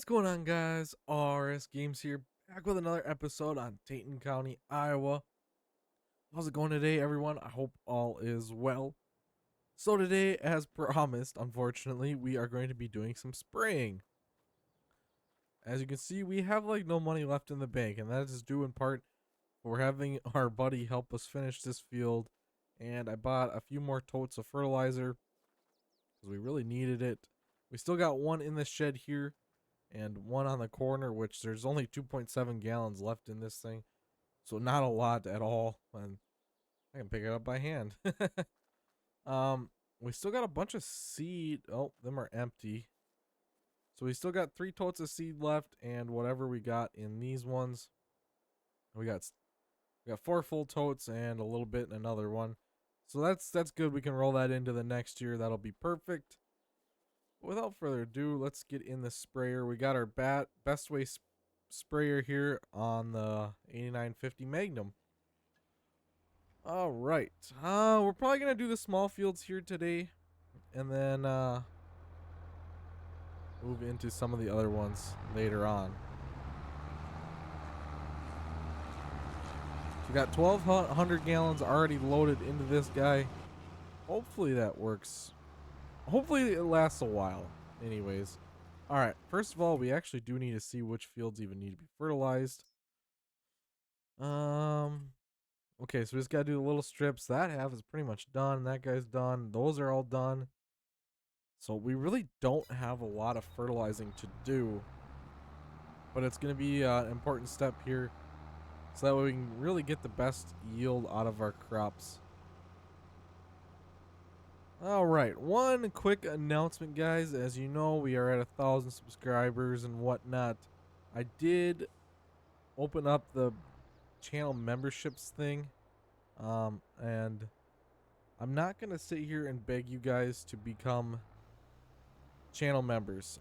What's going on, guys? RS Games here, back with another episode on Taheton County, Iowa. How's it going today, everyone? I hope all is well. So today, as promised, unfortunately, we are going to be doing some spraying. As you can see, we have like no money left in the bank, and that is due in part for having our buddy help us finish this field. And I bought a few more totes of fertilizer because we really needed it. We still got one in the shed here and one on the corner, which there's only 2.7 gallons left in this thing, so not a lot at all. And I can pick it up by hand. um, we still got a bunch of seed. Oh, them are empty. So we still got 3 totes of seed left, and whatever we got in these ones, we got 4 full totes and a little bit in another one. So that's good. We can roll that into the next year. That'll be perfect. Without further ado, let's get in the sprayer. We got our best way sprayer here on the 8950 Magnum. All right. We're probably gonna do the small fields here today, and then move into some of the other ones later on. We got 1,200 gallons already loaded into this guy. Hopefully that works. Hopefully it lasts a while. Anyways, all right. First of all, we actually do need to see which fields even need to be fertilized. Okay, so we just gotta do the little strips. That half is pretty much done. That guy's done. Those are all done. So we really don't have a lot of fertilizing to do, but it's gonna be an important step here, so that way we can really get the best yield out of our crops. All right, one quick announcement, guys. As you know, we are at 1,000 subscribers and whatnot. I did open up the channel memberships thing, and I'm not gonna sit here and beg you guys to become channel members.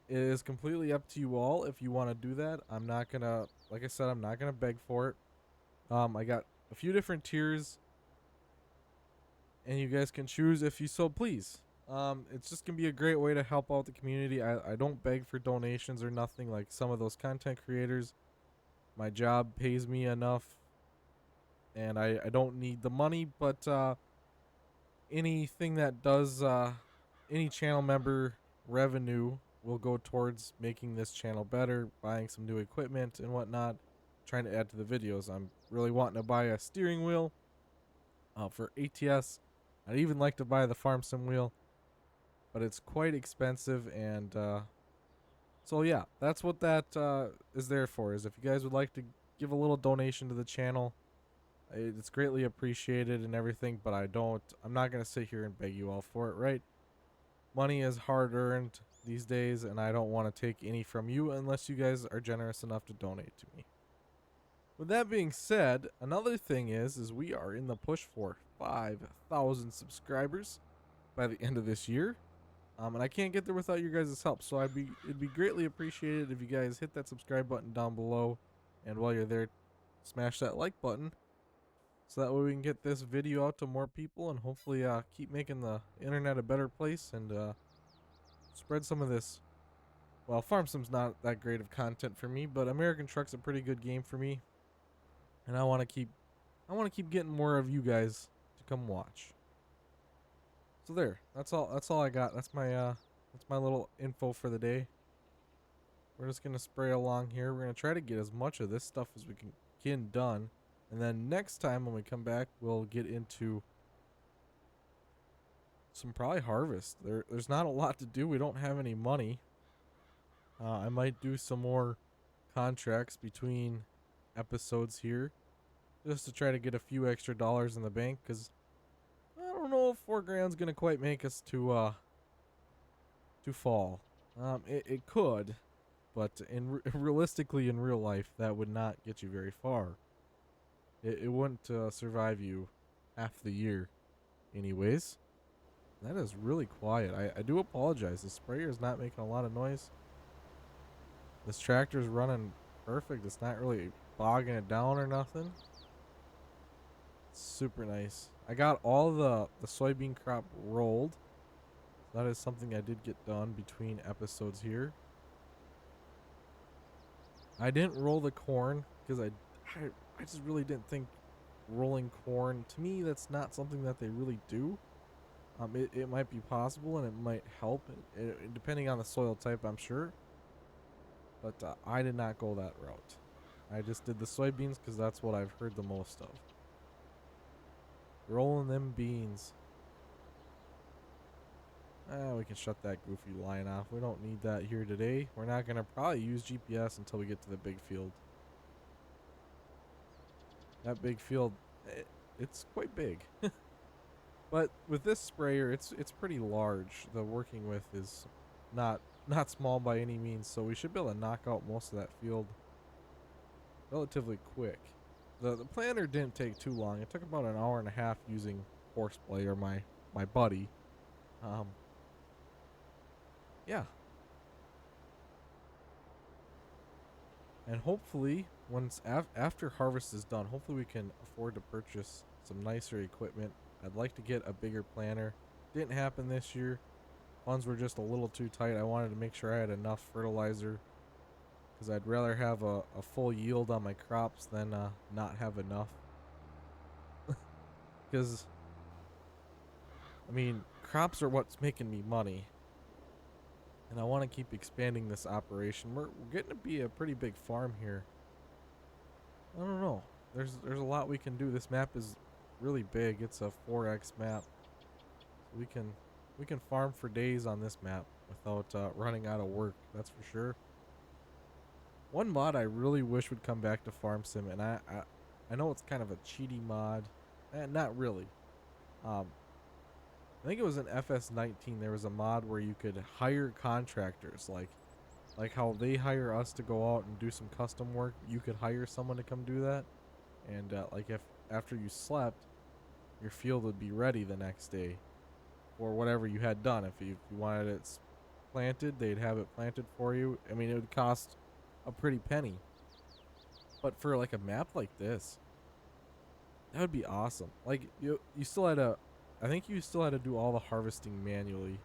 It is completely up to you all if you want to do that. I'm not gonna, like I said, I'm not gonna beg for it. I got a few different tiers, and you guys can choose if you so please. It's just gonna be a great way to help out the community. I don't beg for donations or nothing like some of those content creators. My job pays me enough, and I don't need the money, but anything that does any channel member revenue will go towards making this channel better, buying some new equipment and whatnot, trying to add to the videos. I'm really wanting to buy a steering wheel for ATS. I'd even like to buy the farm sim wheel, but it's quite expensive, and so yeah, that's what that is there for. Is if you guys would like to give a little donation to the channel, it's greatly appreciated and everything, but I'm not going to sit here and beg you all for it, right? Money is hard earned these days, and I don't want to take any from you unless you guys are generous enough to donate to me. With that being said, another thing is we are in the push for 5,000 subscribers by the end of this year. And I can't get there without your guys' help, so it'd be greatly appreciated if you guys hit that subscribe button down below, and while you're there, smash that like button, so that way we can get this video out to more people and hopefully keep making the internet a better place and spread some of this. Well, Farm Sim's not that great of content for me, but American Truck's a pretty good game for me, and I want to keep getting more of you guys to come watch. So there, that's all I got. That's my little info for the day. We're just gonna spray along here. We're gonna try to get as much of this stuff as we can get done. And then next time when we come back, we'll get into some probably harvest. There's not a lot to do. We don't have any money. I might do some more contracts between episodes here, just to try to get a few extra dollars in the bank. Cause I don't know if 4 grand's gonna quite make us to fall. It could, but realistically in real life, that would not get you very far. It wouldn't survive you half the year. Anyways, that is really quiet. I do apologize. The sprayer is not making a lot of noise. This tractor's running perfect. It's not really bogging it down or nothing. It's super nice. I got all the soybean crop rolled. That is something I did get done between episodes here. I didn't roll the corn because I just really didn't think rolling corn, to me, that's not something that they really do. It might be possible and it might help, depending on the soil type, I'm sure. But I did not go that route. I just did the soybeans because that's what I've heard the most of. Rolling them beans. We can shut that goofy line off. We don't need that here today. We're not going to probably use GPS until we get to the big field. That big field, it's quite big. But with this sprayer, it's pretty large. The working with is not small by any means, so we should be able to knock out most of that field relatively quick. The planter didn't take too long. It took about an hour and a half using horseplay, or my buddy. Yeah. And hopefully, once after harvest is done, hopefully we can afford to purchase some nicer equipment. I'd like to get a bigger planter. Didn't happen this year. Funds were just a little too tight. I wanted to make sure I had enough fertilizer, because I'd rather have a full yield on my crops than not have enough. Because, I mean, crops are what's making me money. And I want to keep expanding this operation. We're getting to be a pretty big farm here. I don't know. There's a lot we can do. This map is really big. It's a 4x map. So we can farm for days on this map without running out of work. That's for sure. One mod I really wish would come back to Farm Sim, and I know it's kind of a cheaty mod. Not really. I think it was in FS19. There was a mod where you could hire contractors, like how they hire us to go out and do some custom work. You could hire someone to come do that, and like if after you slept, your field would be ready the next day, or whatever you had done. If you wanted it planted, they'd have it planted for you. I mean, it would cost a pretty penny, but for like a map like this, that would be awesome. Like you still had to, I think you still had to do all the harvesting manually.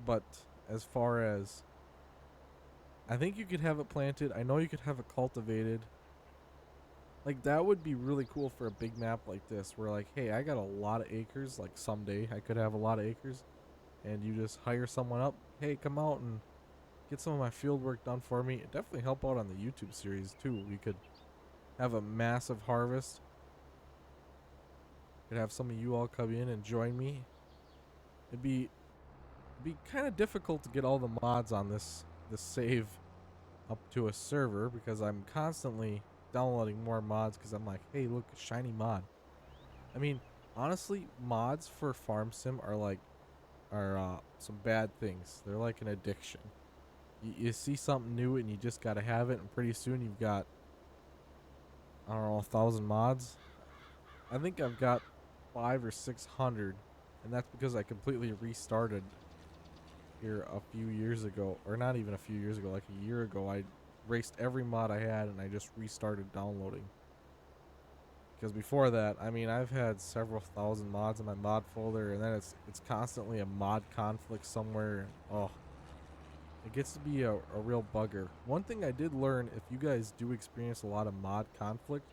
But as far as, I think you could have it planted. I know you could have it cultivated. Like that would be really cool for a big map like this, where like, hey, I got a lot of acres. Like someday I could have a lot of acres, and you just hire someone up. Hey, come out and get some of my field work done for me. It definitely help out on the YouTube series too. We could have a massive harvest. Could have some of you all come in and join me. It'd be kind of difficult to get all the mods on this save up to a server, because I'm constantly downloading more mods, because I'm like, hey, look, shiny mod. I mean, honestly, mods for Farm Sim are some bad things. They're like an addiction. You see something new and you just gotta have it, and pretty soon you've got, I don't know, 1,000 mods. I think I've got 500 or 600, and that's because I completely restarted here a few years ago, or not even a few years ago, like a year ago. I erased every mod I had and I just restarted downloading. Because before that, I mean, I've had several thousand mods in my mod folder, and then it's constantly a mod conflict somewhere. Oh, it gets to be a real bugger. One thing I did learn, if you guys do experience a lot of mod conflict,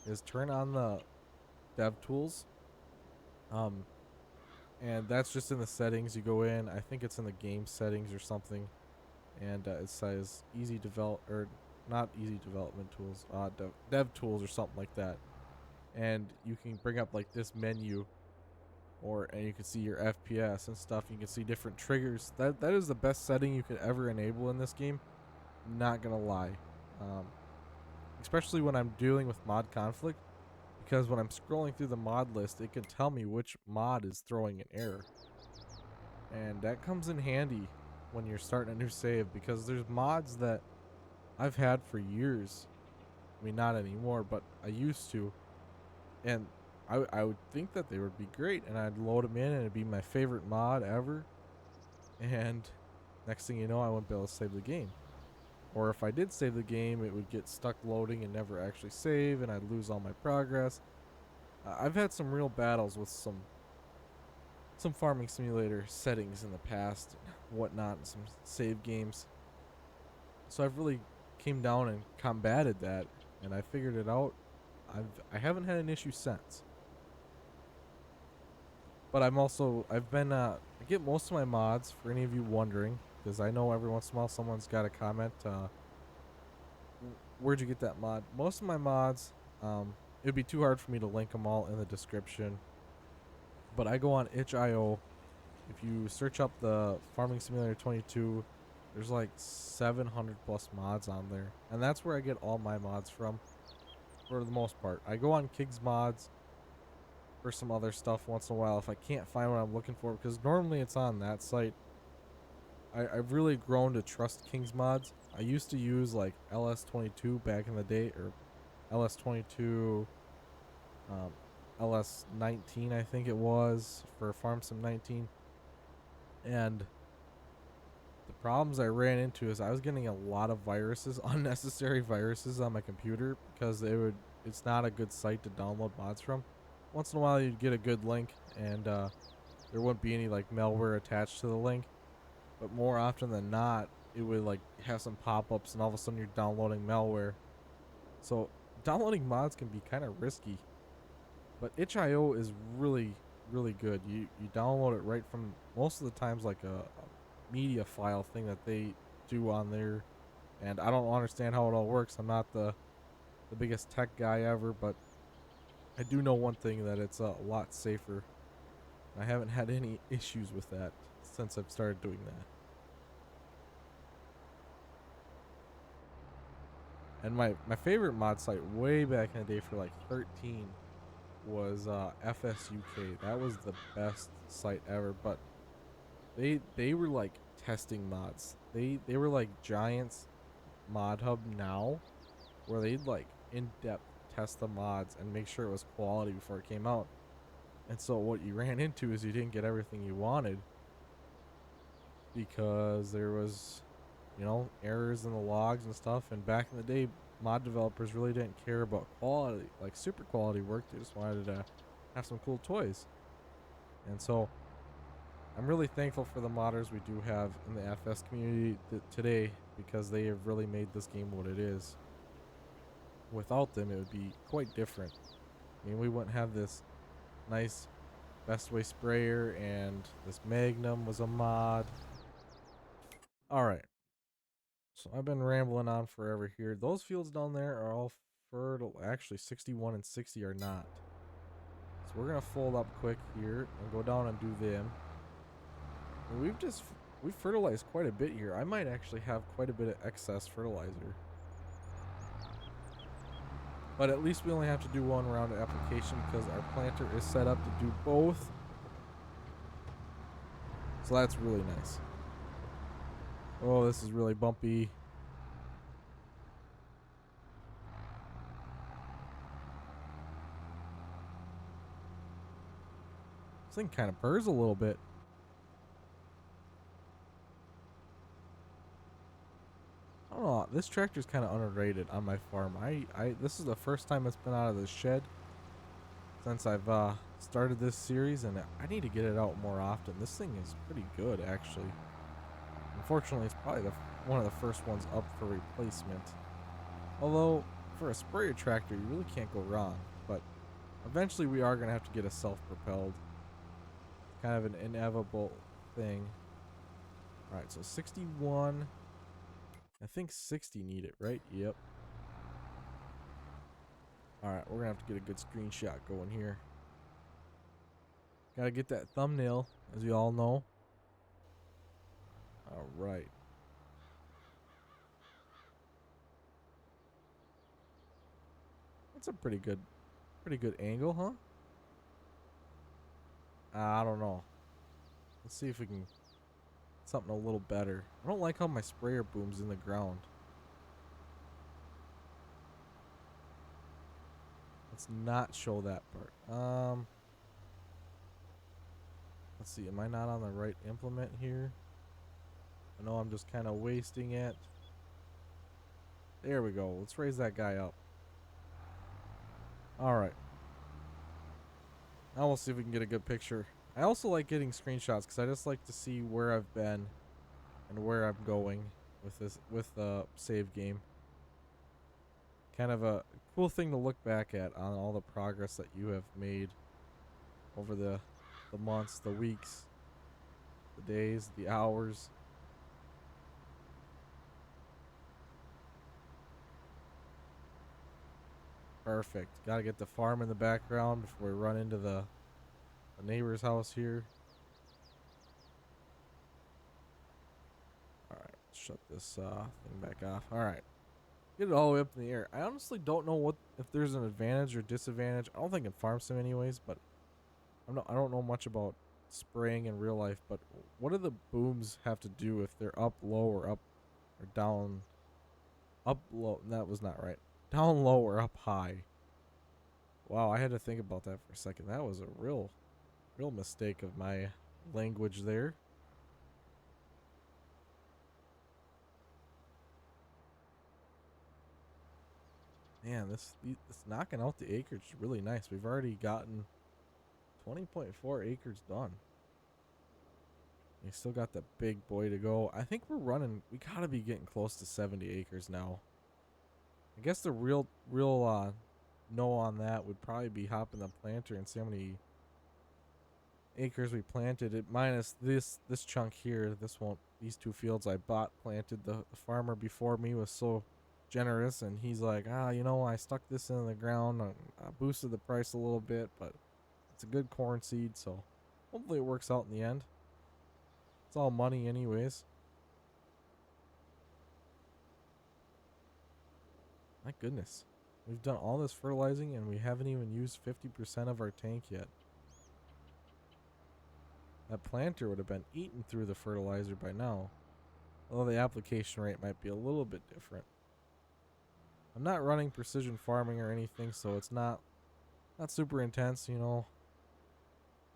is turn on the dev tools. And that's just in the settings. You go in, I think it's in the game settings or something, and it says easy develop, or not easy development tools, dev tools or something like that. And you can bring up like this menu, and you can see your FPS and stuff. You can see different triggers. That is the best setting you could ever enable in this game. Not gonna lie, especially when I'm dealing with mod conflict, because when I'm scrolling through the mod list, it can tell me which mod is throwing an error. And that comes in handy when you're starting a new save, because there's mods that I've had for years. I mean, not anymore, but I used to. And I would think that they would be great, and I'd load them in and it'd be my favorite mod ever. And next thing you know, I wouldn't be able to save the game. Or if I did save the game, it would get stuck loading and never actually save, and I'd lose all my progress. I've had some real battles with some some farming simulator settings in the past and whatnot, and some save games. So I've really came down and combated that, and I figured it out. I haven't had an issue since. But I've been I get most of my mods for any of you wondering, because I know every once in a while someone's got a comment. Where'd you get that mod? Most of my mods, it'd be too hard for me to link them all in the description. But I go on itch.io. If you search up the Farming Simulator 22, there's like 700 plus mods on there, and that's where I get all my mods from, for the most part. I go on Kig's Mods for some other stuff once in a while if I can't find what I'm looking for, because normally it's on that site. I've really grown to trust King's Mods. I used to use like LS22 back in the day, or LS22, um, LS19 I think it was, for Farm Sim 19. And the problems I ran into is I was getting a lot of viruses, unnecessary viruses on my computer, because it's not a good site to download mods from. Once in a while you'd get a good link, and there wouldn't be any like malware attached to the link, but more often than not it would like have some pop-ups, and all of a sudden you're downloading malware. So downloading mods can be kind of risky, but itch.io is really really good. You download it right from, most of the times, like a media file thing that they do on there, and I don't understand how it all works. I'm not the biggest tech guy ever, but I do know one thing, that it's a lot safer. I haven't had any issues with that since I've started doing that. And my favorite mod site way back in the day for like 13 was FSUK. That was the best site ever, but they were like testing mods. They were like Giant's mod hub now, where they'd like in-depth test the mods and make sure it was quality before it came out. And so what you ran into is you didn't get everything you wanted, because there was, errors in the logs and stuff. And back in the day, mod developers really didn't care about quality, like super quality work. They just wanted to have some cool toys. And so I'm really thankful for the modders we do have in the FS community today, because they have really made this game what it is. Without them, it would be quite different. I mean, we wouldn't have this nice best way sprayer, and this Magnum was a mod. Alright, so I've been rambling on forever here. Those fields down there are all fertile. Actually, 61 and 60 are not. So we're gonna fold up quick here and go down and do them. And we've fertilized quite a bit here. I might actually have quite a bit of excess fertilizer. But at least we only have to do one round of application, because our planter is set up to do both. So that's really nice. Oh, this is really bumpy. This thing kind of purrs a little bit. I don't know. This tractor's kind of underrated on my farm. This is the first time it's been out of the shed since I've started this series, and I need to get it out more often. This thing is pretty good, actually. Unfortunately, it's probably one of the first ones up for replacement. Although, for a sprayer tractor, you really can't go wrong. But eventually we are going to have to get a self-propelled. Kind of an inevitable thing. Alright, so 61. I think 60 need it, right? Yep. Alright, we're going to have to get a good screenshot going here. Gotta get that thumbnail, as you all know. Alright. That's a pretty good angle, huh? I don't know. Let's see if we can something a little better. I don't like how my sprayer booms in the ground. Let's not show that part. Let's see. Am I not on the right implement here? I know I'm just kind of wasting it. There we go. Let's raise that guy up. Alright. Now we'll see if we can get a good picture I also like getting screenshots because I just like to see where I've been and where I'm going with this with the save game. Kind of a cool thing to look back at on all the progress that you have made over the months, the weeks, the days, the hours. Perfect. Gotta get the farm in the background before we run into the neighbor's house here. Alright, shut this thing back off. Alright. Get it all the way up in the air. I honestly don't know what if there's an advantage or disadvantage. I don't think in farm sim anyways, but I don't know much about spraying in real life, but what do the booms have to do if they're up low or up or down up low? That was not right. Down low or up high. Wow, I had to think about that for a second. That was a real mistake of my language there. Man, this knocking out the acreage is really nice. We've already gotten 20.4 acres done. We still got the big boy to go. I think we're running. We gotta be getting close to 70 acres now. I guess the real no on that would probably be hopping the planter and see how many acres we planted. It minus this chunk here. This won't. These two fields I bought planted. The farmer before me was so generous, and he's like, I stuck this in the ground. And I boosted the price a little bit, but it's a good corn seed, so hopefully it works out in the end. It's all money, anyways. My goodness. We've done all this fertilizing and we haven't even used 50% of our tank yet. That planter would have been eaten through the fertilizer by now. Although the application rate might be a little bit different. I'm not running precision farming or anything, so it's not super intense,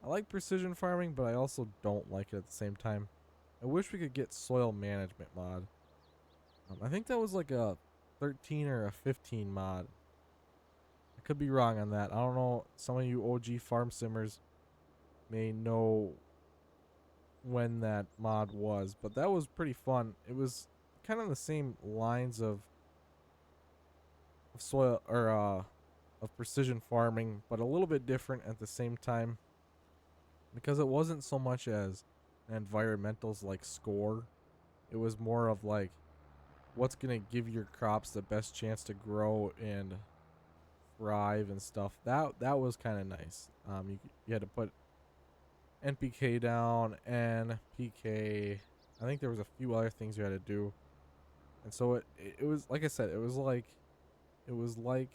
I like precision farming, but I also don't like it at the same time. I wish we could get soil management mod. I think that was like a 13 or a 15 mod. I could be wrong on that. I don't know. Some of you OG farm simmers may know when that mod was, but that was pretty fun. It was kind of the same lines of soil or of precision farming, but a little bit different at the same time because it wasn't so much as an environmentals like score. It was more of like what's gonna give your crops the best chance to grow and thrive and stuff. That was kind of nice. You had to put NPK down, NPK. I think there was a few other things you had to do, and so it was like I said, it was like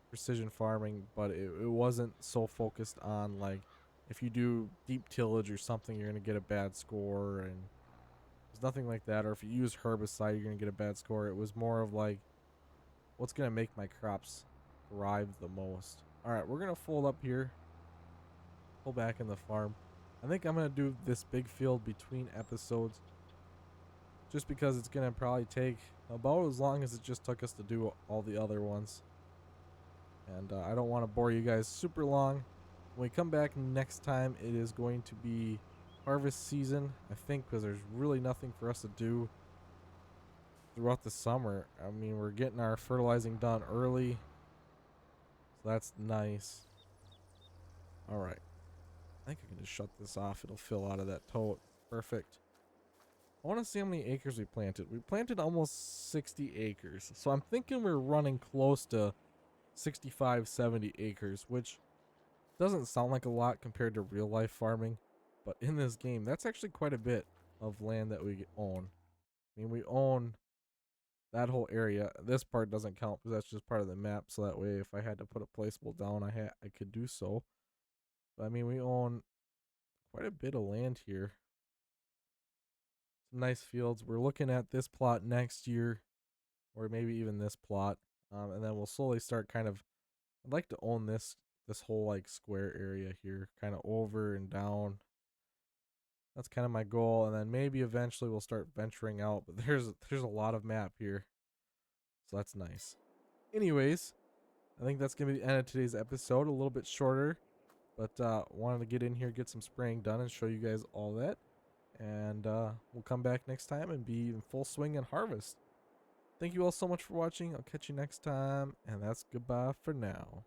precision farming, but it wasn't so focused on like if you do deep tillage or something, you're gonna get a bad score, and there's nothing like that. Or if you use herbicide, you're gonna get a bad score. It was more of like what's gonna make my crops thrive the most. All right, we're gonna fold up here, pull back in the farm. I think I'm gonna do this big field between episodes, just because it's gonna probably take about as long as it just took us to do all the other ones. And I don't want to bore you guys super long. When we come back next time, it is going to be harvest season, I think, because there's really nothing for us to do throughout the summer. I mean, we're getting our fertilizing done early, so that's nice. All right. I think I can just shut this off. It'll fill out of that tote. Perfect. I want to see how many acres we planted. We planted almost 60 acres. So I'm thinking we're running close to 65, 70 acres, which doesn't sound like a lot compared to real life farming. But in this game, that's actually quite a bit of land that we own. I mean, we own that whole area. This part doesn't count because that's just part of the map. So that way, if I had to put a placeable down, I could do so. But I mean, we own quite a bit of land here. Some nice fields. We're looking at this plot next year, or maybe even this plot, and then we'll slowly start kind of. I'd like to own this whole like square area here, kind of over and down. That's kind of my goal, and then maybe eventually we'll start venturing out. But there's a lot of map here, so that's nice. Anyways, I think that's gonna be the end of today's episode. A little bit shorter, But wanted to get in here, get some spraying done, and show you guys all that. And we'll come back next time and be in full swing and harvest. Thank you all so much for watching. I'll catch you next time, and that's goodbye for now.